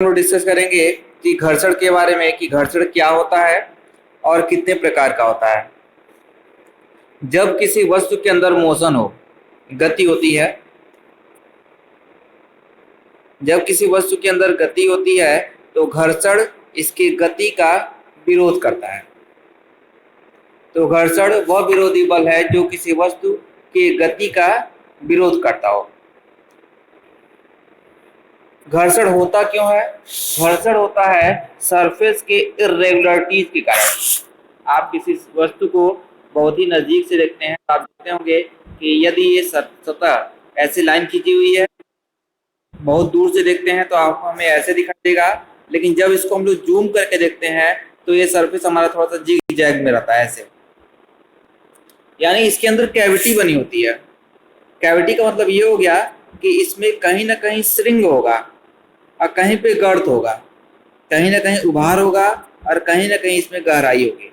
हम लोग डिस्कस करेंगे कि घर्षण के बारे में, कि घर्षण क्या होता है और कितने प्रकार का होता है। जब किसी वस्तु के अंदर मोशन हो, गति होती है, जब किसी वस्तु के अंदर गति होती है तो घर्षण इसकी गति का विरोध करता है। तो घर्षण वह विरोधी बल है जो किसी वस्तु की गति का विरोध करता हो। घर्षण होता क्यों है? घर्षण होता है सरफेस के इर्रेगुलरिटीज के कारण। आप किसी वस्तु को बहुत ही नजदीक से देखते हैं तो आप देखते होंगे कि यदि ये सतह ऐसी लाइन खींची हुई है, बहुत दूर से देखते हैं तो आपको हमें ऐसे दिखाई देगा, लेकिन जब इसको हम लोग जूम करके देखते हैं तो ये सरफेस हमारा थोड़ा सा जिग जैग में रहता है ऐसे, यानी इसके अंदर कैविटी बनी होती है। कैविटी का मतलब ये हो गया कि इसमें कहीं ना कहीं श्रिंग होगा और कहीं पे गर्त होगा, कहीं ना कहीं उभार होगा और कहीं ना कहीं इसमें गहराई होगी।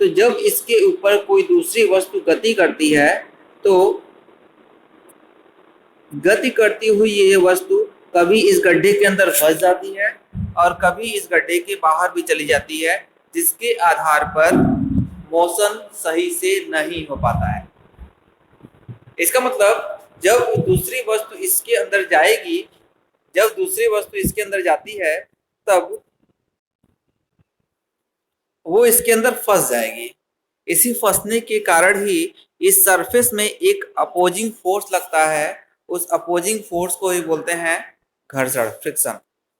तो जब इसके ऊपर कोई दूसरी वस्तु गति करती है तो गति करती हुई ये वस्तु कभी इस गड्ढे के अंदर फंस जाती है और कभी इस गड्ढे के बाहर भी चली जाती है, जिसके आधार पर मोशन सही से नहीं हो पाता है। इसका मतलब जब दूसरी वस्तु इसके अंदर जाएगी, जब दूसरी वस्तु इसके अंदर जाती है तब वो इसके अंदर फंस जाएगी। इसी फंसने के कारण ही इस सरफेस में एक अपोजिंग फोर्स लगता है। उस अपोजिंग फोर्स को ही बोलते हैं घर्षण, फ्रिक्शन।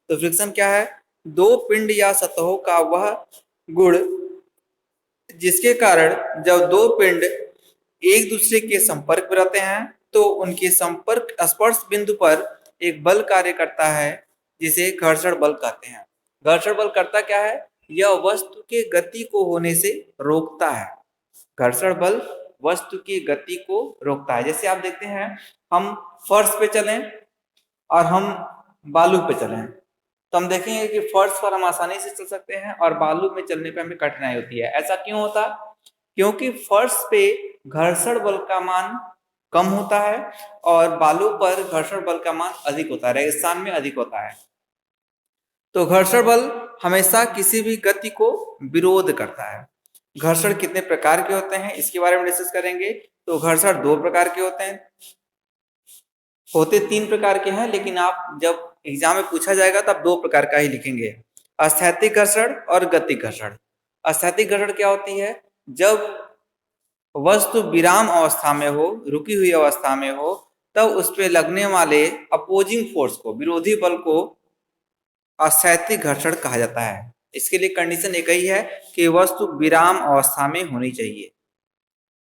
तो फ्रिक्शन क्या है? दो पिंड या सतहों का वह गुण जिसके कारण जब दो पिंड एक दूसरे के संपर्क में रहते हैं तो उनके संपर्क स्पर्श बिंदु पर एक बल कार्य करता है, जिसे घर्षण बल कहते हैं। घर्षण बल करता क्या है? यह वस्तु के गति को होने से रोकता है। घर्षण बल वस्तु की गति को रोकता है। जैसे आप देखते हैं, हम फर्श पे चलें और हम बालू पे चलें तो हम देखेंगे कि फर्श पर हम आसानी से चल सकते हैं और बालू में चलने पे हमें कठिनाई होती है। ऐसा क्यों होता? क्योंकि फर्श पे घर्षण बल का मान कम होता है और बालू पर घर्षण बल का मान अधिक होता है, रेगिस्तान में अधिक होता है। तो घर्षण बल हमेशा किसी भी गति को विरोध करता है। घर्षण कितने प्रकार के होते हैं इसके बारे में डिस्कस करेंगे। तो घर्षण दो प्रकार के होते हैं, होते तीन प्रकार के हैं, लेकिन आप जब एग्जाम में पूछा जाएगा तो आप दो प्रकार का ही लिखेंगे, स्थैतिक घर्षण और गतिक घर्षण। स्थैतिक घर्षण क्या होती है? जब वस्तु विराम अवस्था में हो, रुकी हुई अवस्था में हो, तब उस पर लगने वाले अपोजिंग फोर्स को, विरोधी बल को स्थैतिक घर्षण कहा जाता है। इसके लिए कंडीशन एक ही है कि वस्तु विराम अवस्था में होनी चाहिए।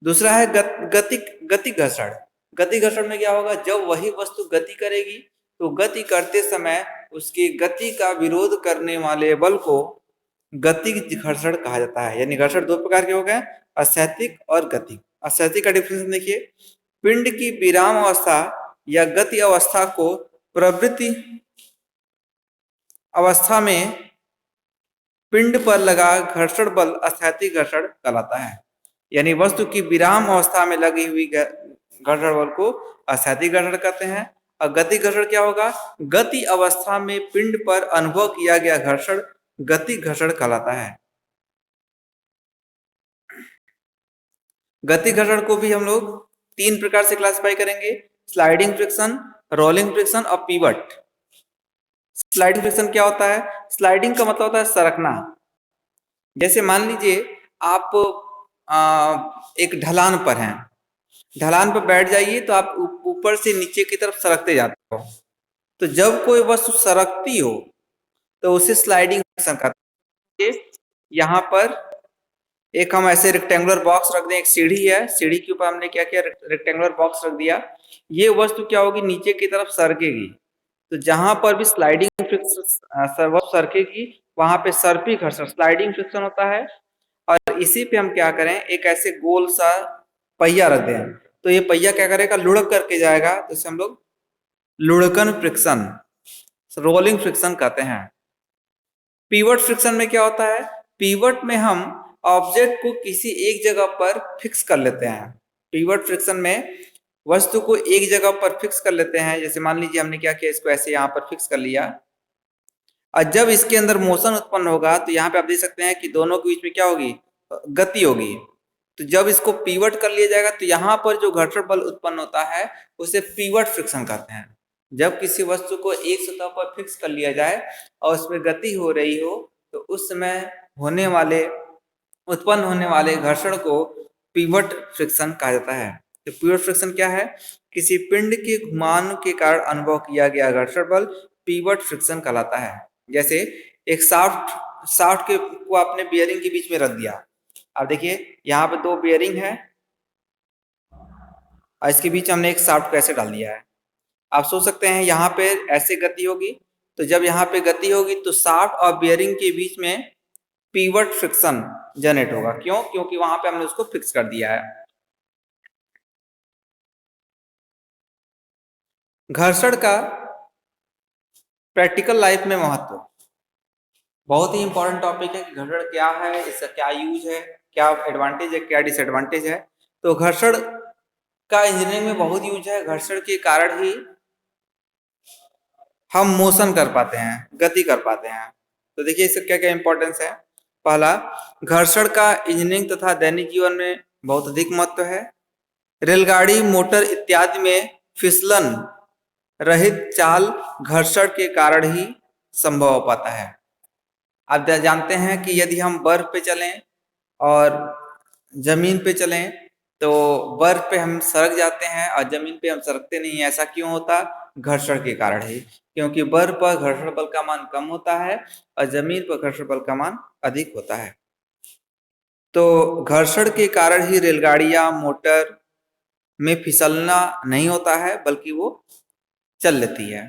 दूसरा है गतिक घर्षण। गति घर्षण में क्या होगा? जब वही वस्तु गति करेगी तो गति करते समय उसकी गति का विरोध करने वाले बल को गतिक घर्षण कहा जाता है। यानी घर्षण दो प्रकार के हो गए, स्थैतिक और गतिक। स्थैतिक का डिफरेंस देखिए, पिंड की विराम अवस्था या गति अवस्था को प्रवृत्ति अवस्था में पिंड पर लगा घर्षण बल स्थैतिक घर्षण कहलाता है। यानी वस्तु की विराम अवस्था में लगी हुई घर्षण बल को स्थैतिक घर्षण कहते हैं। और गति घर्षण क्या होगा? गति अवस्था में पिंड पर अनुभव किया गया घर्षण गतिक घर्षण कहलाता है। गति घर्षण को भी हम लोग तीन प्रकार से क्लासिफाई करेंगे, स्लाइडिंग फ्रिक्शन, रोलिंग फ्रिक्शन और पीवट। स्लाइडिंग फ्रिक्शन क्या होता है? स्लाइडिंग का मतलब होता है सरकना। जैसे मान लीजिए आप एक ढलान पर हैं, ढलान पर बैठ जाइए तो आप ऊपर से नीचे की तरफ सरकते जाते हो। तो जब कोई वस्तु सरकती हो तो उसे स्लाइडिंग फ्रिक्शन कहते हैं। यहाँ पर एक हम ऐसे रेक्टेंगुलर बॉक्स रख दें, एक सीढ़ी है, सीढ़ी के ऊपर हमने क्या किया? रेक्टेंगुलर बॉक्स रख दिया। ये वस्तु क्या होगी? नीचे की तरफ सरकेगी। तो जहां पर भी स्लाइडिंग फ्रिक्शन सरकेगी वहां पे सर्पी घर्षण, स्लाइडिंग फ्रिक्शन होता है। और इसी पे हम क्या करें? एक ऐसे गोल सा पहिया रख दें तो ये पहिया क्या करेगा? लुढ़क करके जाएगा, तो इसे हम लोग लुढ़कन फ्रिक्शन, रोलिंग फ्रिक्शन कहते हैं। पीवट फ्रिक्शन में क्या होता है? पीवट में हम ऑब्जेक्ट को किसी एक जगह पर फिक्स कर लेते हैं। पीवट फ्रिक्शन में वस्तु को एक जगह पर फिक्स कर लेते हैं। जैसे मान लीजिए हमने क्या किया, इसको ऐसे यहाँ पर फिक्स कर लिया और जब इसके अंदर मोशन उत्पन्न होगा तो यहाँ पे आप देख सकते हैं कि दोनों के बीच में क्या होगी, गति होगी। तो जब इसको पीवट कर लिया जाएगा तो यहाँ पर जो घर्षण बल उत्पन्न होता है उसे पीवट फ्रिक्शन कहते हैं। जब किसी वस्तु को एक सतह पर फिक्स कर लिया जाए और उसमें गति हो रही हो तो उस समय उत्पन्न होने वाले घर्षण को पीवट फ्रिक्शन कहा जाता है। तो पीवट फ्रिक्शन क्या है? किसी पिंड के घुमाव के कारण अनुभव किया गया घर्षण बल पीवट फ्रिक्शन कहलाता है। जैसे एक शाफ्ट के को आपने बियरिंग के बीच में रख दिया। अब देखिए यहाँ पे दो बियरिंग है और इसके बीच हमने एक शाफ्ट को ऐसे डाल दिया है। आप सोच सकते हैं यहाँ पे ऐसे गति होगी, तो जब यहाँ पे गति होगी तो शाफ्ट और बियरिंग के बीच में पीवट फ्रिक्शन जनरेट होगा। क्यों? क्योंकि वहां पे हमने उसको फिक्स कर दिया है। घर्षण का प्रैक्टिकल लाइफ में महत्व बहुत ही इंपॉर्टेंट टॉपिक है कि घर्षण क्या है, इसका क्या यूज है, क्या एडवांटेज है, क्या डिसएडवांटेज है। तो घर्षण का इंजीनियरिंग में बहुत यूज है। घर्षण के कारण ही हम मोशन कर पाते हैं, गति कर पाते हैं। तो देखिए इसका क्या क्या इंपॉर्टेंस है। पहला, घर्षण का इंजीनियरिंग तथा दैनिक जीवन में बहुत अधिक महत्व है। रेलगाड़ी, मोटर इत्यादि में फिसलन रहित चाल घर्षण के कारण ही संभव हो पाता है। आप जानते हैं कि यदि हम बर्फ पे चलें और जमीन पे चलें तो बर्फ पे हम सरक जाते हैं और जमीन पे हम सरकते नहीं हैं। ऐसा क्यों होता? घर्षण के कारण ही। क्योंकि बर्फ पर घर्षण बल का मान कम होता है और जमीन पर घर्षण बल का मान अधिक होता है। तो घर्षण के कारण ही रेलगाड़ियां, मोटर में फिसलना नहीं होता है बल्कि वो चल लेती है।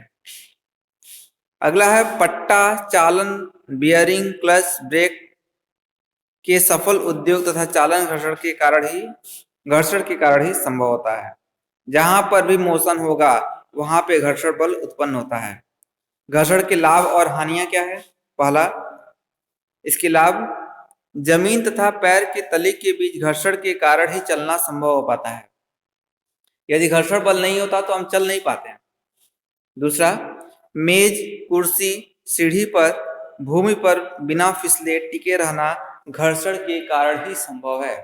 अगला है पट्टा चालन, बियरिंग, क्लच, ब्रेक के सफल उद्योग तथा चालन घर्षण के कारण ही संभव होता है। जहां पर भी मोशन होगा वहां पे घर्षण बल उत्पन्न होता है। घर्षण के लाभ और हानियां क्या है? पहला, इसके लाभ, जमीन तथा पैर के तले के बीच घर्षण के कारण ही चलना संभव हो पाता है। यदि घर्षण बल नहीं होता तो हम चल नहीं पाते हैं। दूसरा, मेज, कुर्सी, सीढ़ी पर भूमि पर बिना फिसले टिके रहना घर्षण के कारण ही संभव है।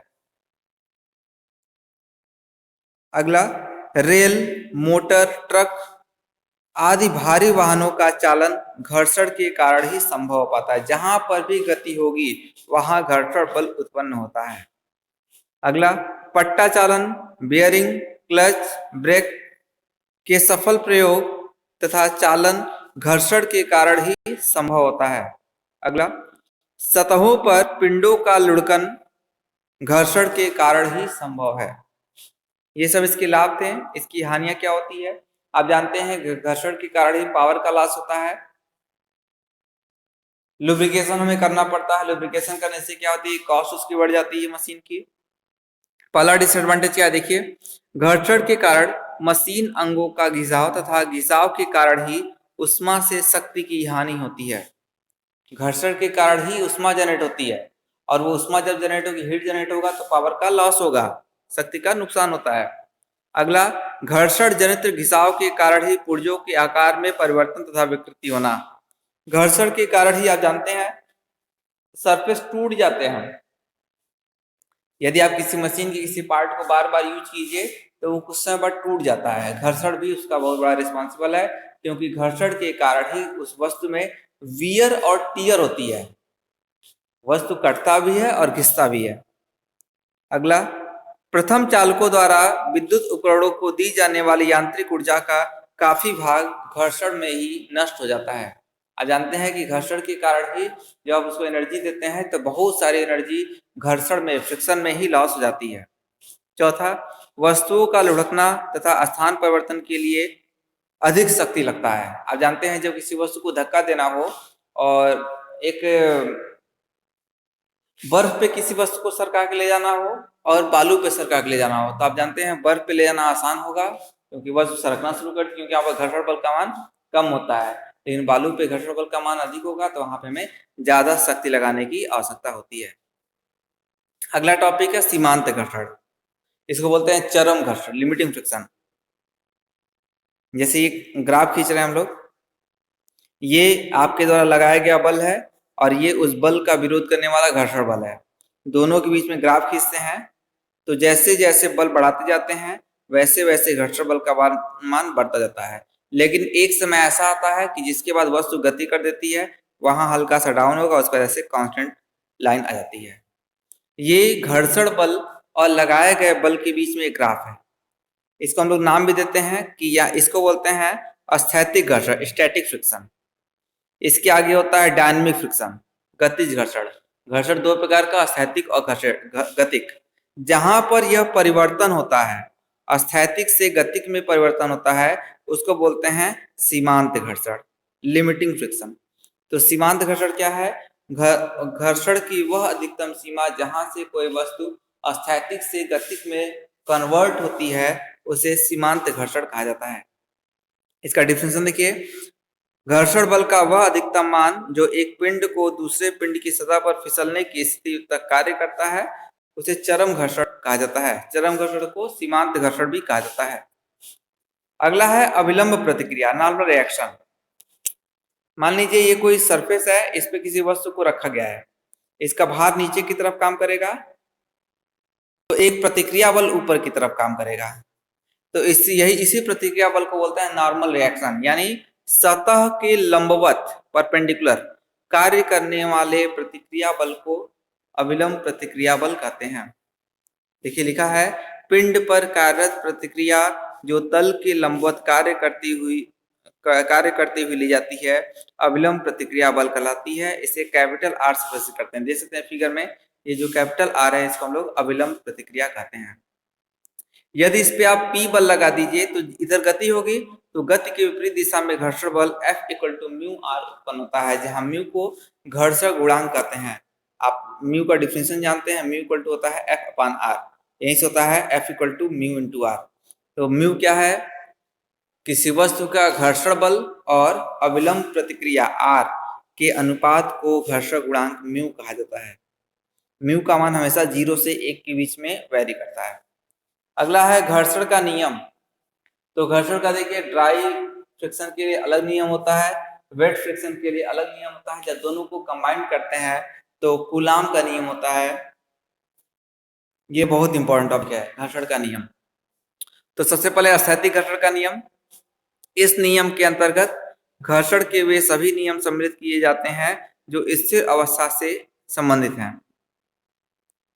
अगला, रेल, मोटर, ट्रक आदि भारी वाहनों का चालन घर्षण के कारण ही संभव हो पाता है। जहां पर भी गति होगी वहां घर्षण बल उत्पन्न होता है। अगला, पट्टा चालन, बियरिंग, क्लच, ब्रेक के सफल प्रयोग तथा चालन घर्षण के कारण ही संभव होता है। अगला, सतहों पर पिंडों का लुढ़कन घर्षण के कारण ही संभव है। ये सब इसके लाभ थे। इसकी हानियां क्या होती है? आप जानते हैं घर्षण के कारण ही पावर का लॉस होता है। लुब्रिकेशन हमें करना पड़ता है। लुब्रिकेशन करने से क्या होती है? कॉस्ट उसकी बढ़ जाती है मशीन की। पहला डिसएडवांटेज क्या है? देखिए, घर्षण के कारण मशीन अंगों का घिसाव तथा घिसाव के कारण ही उष्मा से शक्ति की हानि होती है। घर्षण के कारण ही उष्मा जनरेट होती है और वो उष्मा जब जनरेट होगी, हीट जनरेट होगा तो पावर का लॉस होगा, शक्ति का नुकसान होता है। अगला, घर्षण जनित घिसाव के कारण ही पुर्जों के आकार में परिवर्तन तथा विकृति होना। घर्षण के कारण ही आप जानते हैं सरफेस टूट जाते हैं। यदि आप किसी मशीन के किसी पार्ट को बार बार यूज कीजिए तो वो कुछ समय बाद टूट जाता है। घर्षण भी उसका बहुत बड़ा रिस्पॉन्सिबल है, क्योंकि घर्षण के कारण ही उस वस्तु में वियर और टियर होती है। वस्तु कटता भी है और घिसता भी है। अगला, प्रथम चालकों द्वारा विद्युत उपकरणों को दी जाने वाली यांत्रिक ऊर्जा का काफी भाग घर्षण में ही नष्ट हो जाता है। आप जानते हैं कि घर्षण के कारण ही जब आप उसको एनर्जी देते हैं तो बहुत सारी एनर्जी घर्षण में, फ्रिक्शन में ही लॉस हो जाती है। चौथा, वस्तुओं का लुढ़कना तथा स्थान परिवर्तन के लिए अधिक शक्ति लगता है। आप जानते हैं जब किसी वस्तु को धक्का देना हो और एक बर्फ पे किसी वस्तु को सरका के ले जाना हो और बालू पे सरका के ले जाना हो, तो आप जानते हैं बर्फ पे ले जाना आसान होगा क्योंकि वस्तु सरकना शुरू करती है, क्योंकि यहाँ पर घर्षण बल का मान कम होता है। लेकिन बालू पे घर्षण बल का मान अधिक होगा तो वहां पे हमें ज्यादा शक्ति लगाने की आवश्यकता होती है। अगला टॉपिक है सीमांत घर्षण। इसको बोलते हैं चरम घर्षण, लिमिटिंग फ्रिक्शन। जैसे ये ग्राफ खींच रहे हैं हम लोग, ये आपके द्वारा लगाया गया बल है और ये उस बल का विरोध करने वाला घर्षण बल है। दोनों के बीच में ग्राफ खींचते हैं, तो जैसे जैसे बल बढ़ाते जाते हैं वैसे वैसे घर्षण बल का मान बढ़ता जाता है। लेकिन एक समय ऐसा आता है कि जिसके बाद वस्तु गति कर देती है, वहां हल्का सा डाउन होगा, उसकी वजह से कांस्टेंट लाइन आ जाती है। ये घर्षण बल और लगाए गए बल के बीच में एक ग्राफ है। इसको हम लोग नाम भी देते हैं कि या इसको बोलते हैं स्थैतिक घर्षण, स्टैटिक फ्रिक्शन। इसके आगे होता है डायनामिक फ्रिक्शन, गतिज घर्षण। घर्षण दो प्रकार का, स्थैतिक और गतिक। जहां पर यह परिवर्तन होता है, स्थैतिक से गतिक में परिवर्तन होता है, उसको बोलते हैं सीमांत घर्षण, लिमिटिंग फ्रिक्शन। तो सीमांत घर्षण क्या है? घर्षण की वह अधिकतम सीमा जहां से कोई वस्तु स्थैतिक से गतिक में कन्वर्ट होती है, उसे सीमांत घर्षण कहा जाता है। इसका डिफिनेशन देखिए, घर्षण बल का वह अधिकतम मान जो एक पिंड को दूसरे पिंड की सतह पर फिसलने की स्थिति तक कार्य करता है, उसे चरम घर्षण कहा जाता है। चरम घर्षण को सीमांत घर्षण भी कहा जाता है। अगला है अविलंब प्रतिक्रिया, नॉर्मल रिएक्शन। मान लीजिए ये कोई सरफेस है, इस पे किसी वस्तु को रखा गया है, इसका भार नीचे की तरफ काम करेगा, तो एक प्रतिक्रिया बल ऊपर की तरफ काम करेगा। तो इसी प्रतिक्रिया बल को बोलते हैं नॉर्मल रिएक्शन, यानी सतह के लंबवत, परपेंडिकुलर कार्य करने वाले प्रतिक्रिया बल को अविलंब प्रतिक्रिया बल कहते हैं। देखिए लिखा है, पिंड पर कार्यरत प्रतिक्रिया जो तल के लंबवत कार्य करती हुई ली जाती है, अविलंब प्रतिक्रिया बल कहलाती है। इसे कैपिटल आर से प्रदर्शित करते हैं। देख सकते हैं फिगर में, ये जो कैपिटल आर है इसको हम लोग अविलंब प्रतिक्रिया कहते हैं। यदि इस पे आप P बल लगा दीजिए तो इधर गति होगी, तो गति के विपरीत दिशा में घर्षण बल F equal to mu R उत्पन्न होता है, जहां म्यू को घर्षण गुणांक कहते हैं। आप म्यू का डिफिनेशन जानते हैं, म्यू इक्वल टू होता है F अपान आर, यहीं से होता है F equal to mu into R. तो म्यू क्या है? किसी वस्तु का घर्षण बल और अविलंब प्रतिक्रिया आर के अनुपात को घर्षण गुणांक म्यू कहा जाता है। म्यू का मान हमेशा 0 से 1 के बीच में वैरी करता है। अगला है घर्षण का नियम। तो घर्षण का देखिए, ड्राई फ्रिक्शन के लिए अलग नियम होता है, वेट फ्रिक्शन के लिए अलग नियम होता है। जब दोनों को कंबाइन करते हैं तो कूलाम का नियम होता है। ये बहुत इंपॉर्टेंट टॉपिक है, घर्षण का नियम। तो सबसे पहले स्थैतिक घर्षण का नियम। इस नियम के अंतर्गत घर्षण के वे सभी नियम सम्मिलित किए जाते हैं जो स्थिर अवस्था से संबंधित हैं।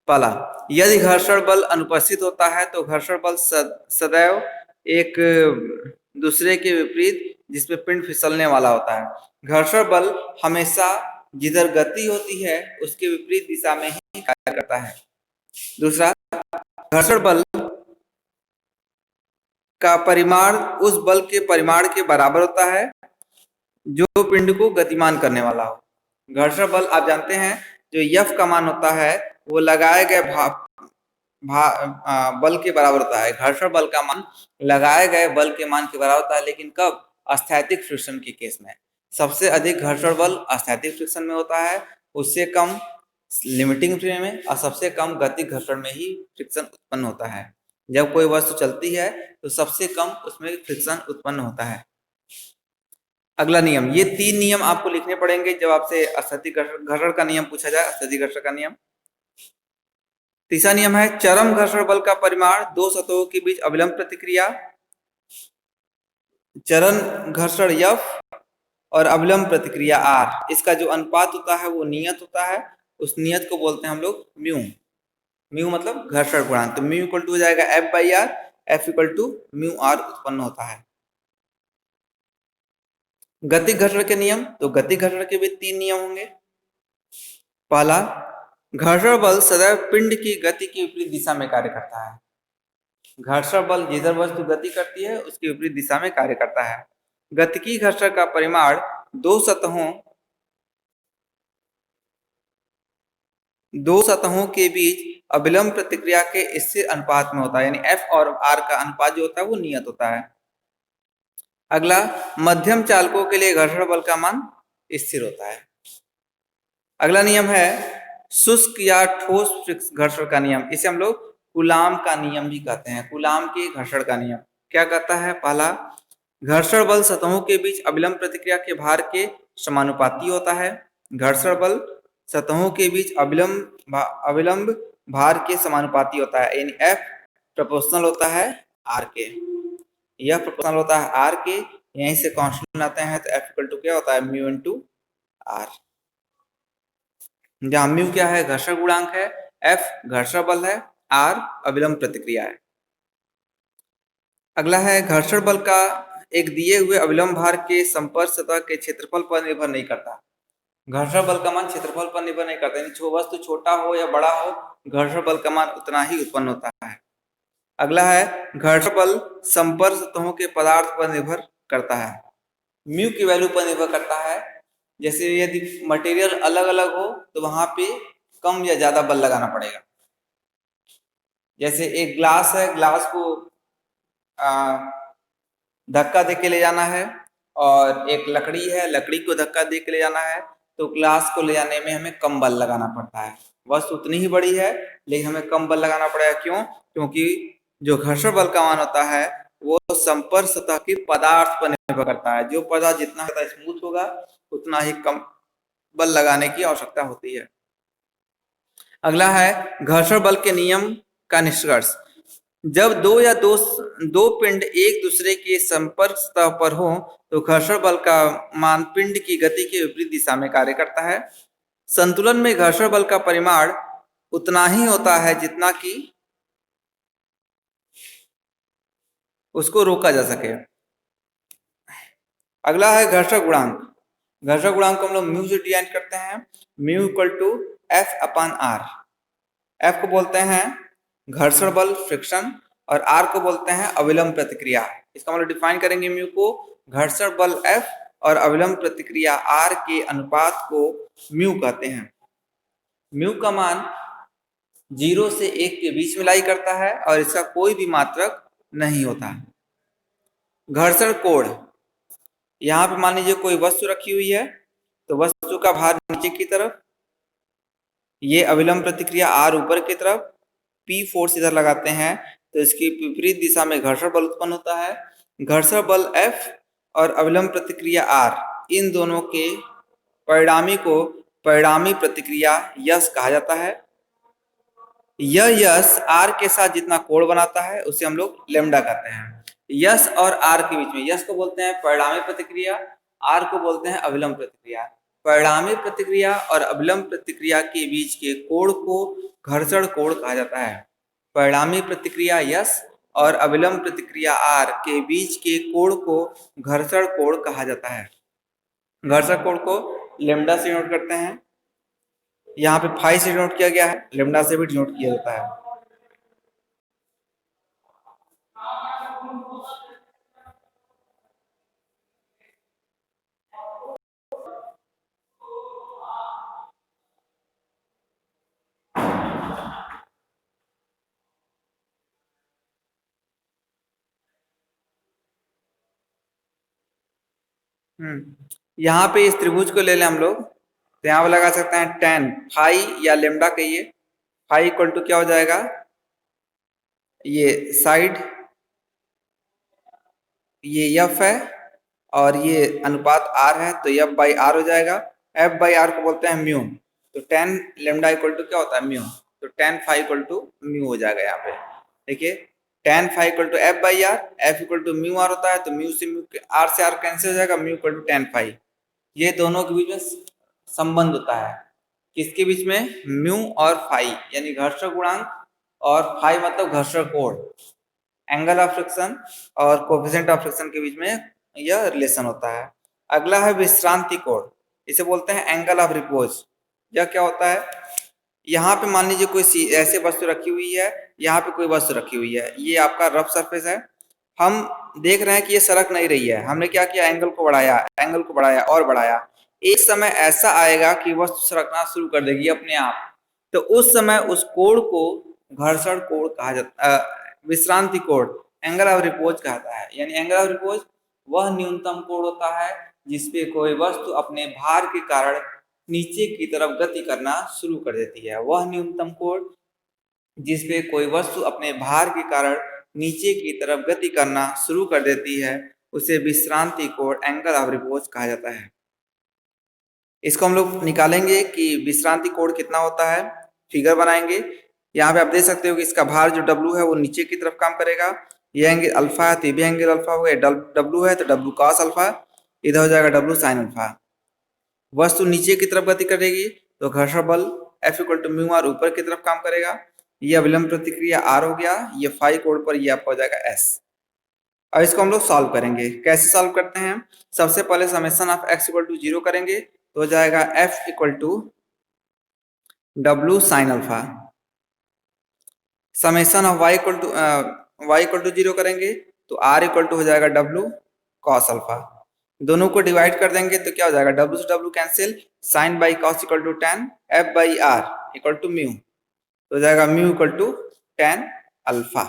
पहला, यदि घर्षण बल अनुपस्थित होता है तो घर्षण बल सदैव एक दूसरे के विपरीत जिसमें पिंड फिसलने वाला होता है। घर्षण बल हमेशा जिधर गति होती है उसके विपरीत दिशा में ही कार्य करता है। दूसरा, घर्षण बल का परिमाण उस बल के परिमाण के बराबर होता है जो पिंड को गतिमान करने वाला हो। घर्षण बल आप जानते हैं जो F का मान होता है वो लगाए गए बल के बराबर होता है। घर्षण बल का मान लगाए गए बल के मान के बराबर होता है, लेकिन कब? स्थैतिक फ्रिक्शन के केस में। सबसे अधिक घर्षण बल स्थैतिक फ्रिक्शन में होता है, उससे कम लिमिटिंग फ्रिक्शन में, और सबसे कम गतिक घर्षण में ही फ्रिक्शन उत्पन्न होता है। जब कोई वस्तु चलती है तो सबसे कम उसमें फ्रिक्शन उत्पन्न होता है। अगला नियम, ये 3 नियम आपको लिखने पड़ेंगे जब आपसे स्थैतिक घर्षण का नियम पूछा जाए, स्थैतिक घर्षण का नियम। तीसरा नियम है चरम घर्षण बल का परिमाण दो सतहों के बीच अविलंब प्रतिक्रिया। चरम घर्षण F और अविलंब प्रतिक्रिया R, इसका जो अनुपात होता है वो नियत होता है। उस नियत को बोलते हैं हम लोग म्यू। म्यू मतलब घर्षण गुणांक। तो म्यू इक्वल टू हो जाएगा F by R, F equal to mu R उत्पन्न होता है। गतिक घर्षण के नियम, तो गतिक घर्षण के भी 3 नियम होंगे। पहला, घर्षण बल सदैव पिंड की गति की विपरीत दिशा में कार्य करता है। घर्षण बल जिधर वस्तु गति करती है उसकी विपरीत दिशा में कार्य करता है। गतिकी घर्षण का परिमाण दो सतहों के बीच अविलंब प्रतिक्रिया के स्थिर अनुपात में होता है, यानी F और R का अनुपात जो होता है वो नियत होता है। अगला, मध्यम चालकों के लिए घर्षण बल का मान स्थिर होता है। अगला नियम है शुष्क या ठोस घर्षण का नियम। इसे हम लोग कूलाम का नियम भी कहते हैं। कूलाम के घर्षण का नियम क्या कहता है? पहला, घर्षण बल सतहों के बीच अविलंब प्रतिक्रिया के भार के समानुपाती होता है। घर्षण बल सतहों के बीच अविलंब भार के समानुपाती होता है, यानी F प्रोपोर्शनल होता है R के। यह प्रोपोर्शनल होता है R के, यहीं से कांस्टेंट आते हैं, तो F इक्वल टू क्या होता है, म्यू इंटू R। जहां म्यू क्या है, घर्षण गुणांक है, F घर्षण बल है, R अविलंब प्रतिक्रिया है। अगला है, घर्षण बल का एक दिए हुए अविलंब भार के संपर्क सतह के क्षेत्रफल पर निर्भर नहीं करता। घर्षण बल का मान क्षेत्रफल पर निर्भर नहीं करता, यानी वस्तु छोटा हो या बड़ा हो, घर्षण बल का मान उतना ही उत्पन्न होता है। अगला है, घर्षण बल संपर्क सतहों के पदार्थ पर निर्भर करता है। म्यू की वैल्यू पर निर्भर करता है। जैसे यदि मटेरियल अलग अलग हो तो वहां पे कम या ज्यादा बल लगाना पड़ेगा। जैसे एक ग्लास है, ग्लास को धक्का दे के ले जाना है, और एक लकड़ी है, लकड़ी को धक्का दे के ले जाना है, तो ग्लास को ले जाने में हमें कम बल लगाना पड़ता है। वस्तु उतनी ही बड़ी है लेकिन हमें कम बल लगाना पड़ेगा। क्यों? क्योंकि जो घर्षण बल का मान होता है वो संपर्क सतह के पदार्थ पर निर्भर करता है। जो पदार्थ जितना स्मूथ होगा उतना ही कम बल लगाने की आवश्यकता होती है। अगला है, घर्षण बल के नियम का निष्कर्ष। जब दो पिंड एक दूसरे के संपर्क सतह पर हो तो घर्षण बल का मान पिंड की गति के विपरीत दिशा में कार्य करता है। संतुलन में घर्षण बल का परिमाण उतना ही होता है जितना कि उसको रोका जा सके। अगला है घर्षण गुणांक। घर्षण गुणांक को हम लोग म्यू से डिफाइन करते हैं। Mu equal to F upon R। F को बोलते हैं घर्षण बल फ्रिक्शन, और R को बोलते हैं अविलंब प्रतिक्रिया। इसका मतलब डिफाइन करेंगे म्यू को, घर्षण बल F और अविलंब प्रतिक्रिया R के अनुपात को म्यू कहते हैं। म्यू का मान 0 से 1 के बीच में लाई करता है और इसका कोई भी मात्रक नहीं होता। घर्षण कोण, यहाँ पे मान लीजिए कोई वस्तु रखी हुई है तो वस्तु का भार नीचे की तरफ, ये अविलंब प्रतिक्रिया R ऊपर की तरफ, P फोर्स इधर लगाते हैं तो इसकी विपरीत दिशा में घर्षण बल उत्पन्न होता है। घर्षण बल F और अविलंब प्रतिक्रिया R, इन दोनों के परिणामी को परिणामी प्रतिक्रिया यश कहा जाता है। यह यश R के साथ जितना कोण बनाता है उसे हम लोग लेमडा कहते हैं। यश और R के बीच में, यश को बोलते हैं परिणामी प्रतिक्रिया, R को बोलते हैं अविलंब प्रतिक्रिया। परिणामी प्रतिक्रिया और अविलंब प्रतिक्रिया के बीच के कोण को घर्षण कोण कहा जाता है। परिणामी प्रतिक्रिया यश और अविलंब प्रतिक्रिया R के बीच के कोण को घर्षण कोण कहा जाता है। घर्षण कोण को लेमडा से नोट करते हैं। यहाँ पे फाई से नोट किया गया है, लेमडा से भी नोट किया जाता है। यहाँ पे इस त्रिभुज को ले लें हम लोग, तो यहाँ पे लगा सकते हैं tan फाई या लेमडा कहिए। फाई इक्वल टू क्या हो जाएगा, ये साइड, ये F है और ये अनुपात R है तो F बाई R हो जाएगा। F बाई R को बोलते हैं म्यू, तो tan लेमडा इक्वल टू क्या होता है, म्यू, तो tan phi equal to mu हो जाएगा। यहाँ पे देखिए tan phi equal to F by R, F equal to mu R होता है, तो म्यू से म्यू, R से R कैंसिल हो जाएगा, mu equal to tan phi. ये दोनों के बीच में संबंध होता है, किसके बीच में, म्यू और फाई, यानी घर्षण गुणांक और फाई मतलब घर्षण कोण, एंगल ऑफ फ्रिक्शन और कोएफिशिएंट ऑफ फ्रिक्शन के बीच में यह रिलेशन होता है। अगला है विश्रांति कोण, इसे बोलते हैं एंगल ऑफ रिपोज। यह क्या होता है, यहाँ पे मान लीजिए कोई ऐसे वस्तु रखी हुई है, यहाँ पे कोई वस्तु रखी हुई है, ये आपका रफ सरफेस है, हम देख रहे हैं कि ये सरक नहीं रही है, हमने क्या किया, एंगल को बढ़ाया, एंगल को बढ़ाया और बढ़ाया। एक समय ऐसा आएगा कि वस्तु सरकना शुरू कर देगी अपने आप, तो उस समय उस कोण को घर्षण कोण कहा जाता, विश्रांति कोण, एंगल ऑफ रिपोज कहता है। यानी एंगल ऑफ रिपोज वह न्यूनतम कोण होता है जिसपे कोई वस्तु अपने भार के कारण नीचे की तरफ गति करना शुरू कर देती है। वह न्यूनतम कोण जिसपे कोई वस्तु अपने भार के कारण नीचे की तरफ गति करना शुरू कर देती है उसे विश्रांति कोण एंगल ऑफ रिपोज कहा जाता है। इसको हम लोग निकालेंगे कि विश्रांति कोण कितना होता है, फिगर बनाएंगे। यहाँ पे आप देख सकते हो कि इसका भार जो W है वो नीचे की तरफ काम करेगा। ये एंगल अल्फा है तो ये भी एंगल अल्फा हो गया। W है तो W cos अल्फा, इधर हो जाएगा W sin अल्फा। वस्तु नीचे की तरफ गति करेगी तो घर्षण बल F equal to mu R ऊपर की तरफ काम करेगा। ये अविलंब प्रतिक्रिया R हो गया, ये फाई कोण पर ये आपका हो जाएगा S। अब इसको हम लोग सॉल्व करेंगे। कैसे सॉल्व करते हैं? सबसे पहले summation of x equal to 0 करेंगे तो हो जाएगा F equal to W sin alpha. Summation of y equal to 0 करेंगे तो R इक्वल टू हो जाएगा W cos अल्फा। दोनों को डिवाइड कर देंगे तो क्या हो जाएगा, W से W cancel, sine by cos equal to tan, F by R equal to mu, तो हो जाएगा mu equal to tan alpha.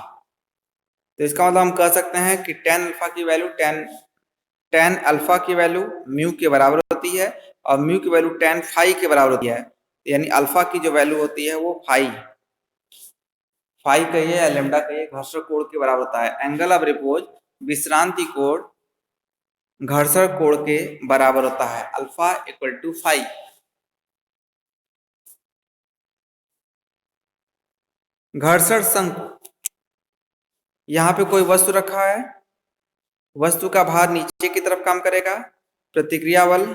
तो इसका मतलब हम कह सकते हैं कि टेन अल्फा की वैल्यू म्यू के बराबर होती है और म्यू की वैल्यू टेन फाई के बराबर होती है। यानी अल्फा की जो वैल्यू होती है वो फाई कहिए या लेमडा कहिए, घर्षण कोण के बराबर होता है। एंगल ऑफ रिपोज विश्रांति कोण घर्षण कोण के बराबर होता है, अल्फा इक्वल टू फाई। घर्षण शंकु, यहाँ पे कोई वस्तु रखा है, वस्तु का भार नीचे की तरफ काम करेगा, प्रतिक्रिया बल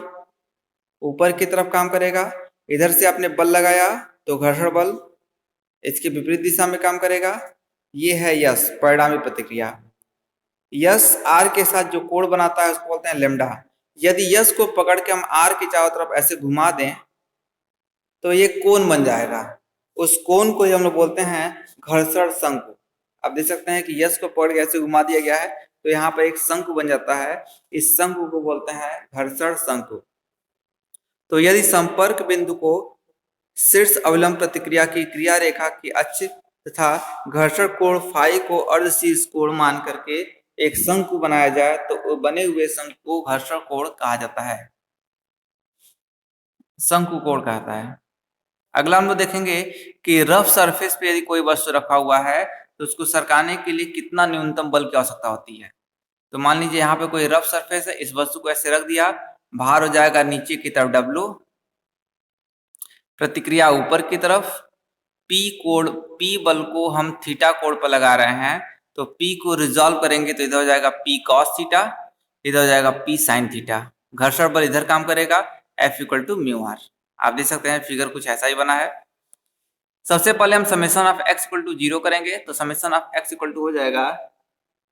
ऊपर की तरफ काम करेगा। इधर से आपने बल लगाया तो घर्षण बल इसके विपरीत दिशा में काम करेगा। ये है यश, परिणामी प्रतिक्रिया। यश आर के साथ जो कोण बनाता है उसको बोलते हैं लेमडा। यदि यश को पकड़ के हम आर की चारों तरफ ऐसे घुमा दें तो ये कोण बन जाएगा। उस कोण को हम लोग बोलते हैं घर्षण शंकु। आप देख सकते हैं कि यश को पकड़ के ऐसे घुमा दिया गया है तो यहाँ पर एक शंकु बन जाता है। इस शंकु को बोलते हैं घर्षण शंकु। तो यदि संपर्क बिंदु को शीर्ष अवलंब प्रतिक्रिया की क्रिया रेखा की अक्ष तथा घर्षण कोण फाई को अर्धशीर्ष कोण मान करके एक शंकु बनाया जाए तो बने हुए शंकु को घर्षण कोण कहा जाता है, शंकु कोण कहता है। अगला हम लोग देखेंगे कि रफ सरफेस पे यदि कोई वस्तु रखा हुआ है तो उसको सरकाने के लिए कितना न्यूनतम बल की आवश्यकता होती है। तो मान लीजिए यहाँ पे कोई रफ सरफेस है, इस वस्तु को ऐसे रख दिया, भार हो जाएगा नीचे की तरफ W, प्रतिक्रिया ऊपर की तरफ, P बल को हम थीटा कोण पर लगा रहे हैं तो P को रिजॉल्व करेंगे तो इधर हो जाएगा P cos थीटा, इधर हो जाएगा P sin थीटा। घर्षण बल इधर काम करेगा, F equal to mu R. आप देख सकते हैं फिगर कुछ ऐसा ही बना है। सबसे पहले हम summation of x equal to 0 करेंगे तो summation of x equal to हो जाएगा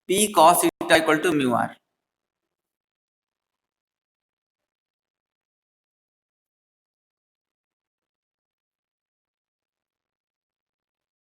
P cos theta equal to mu are.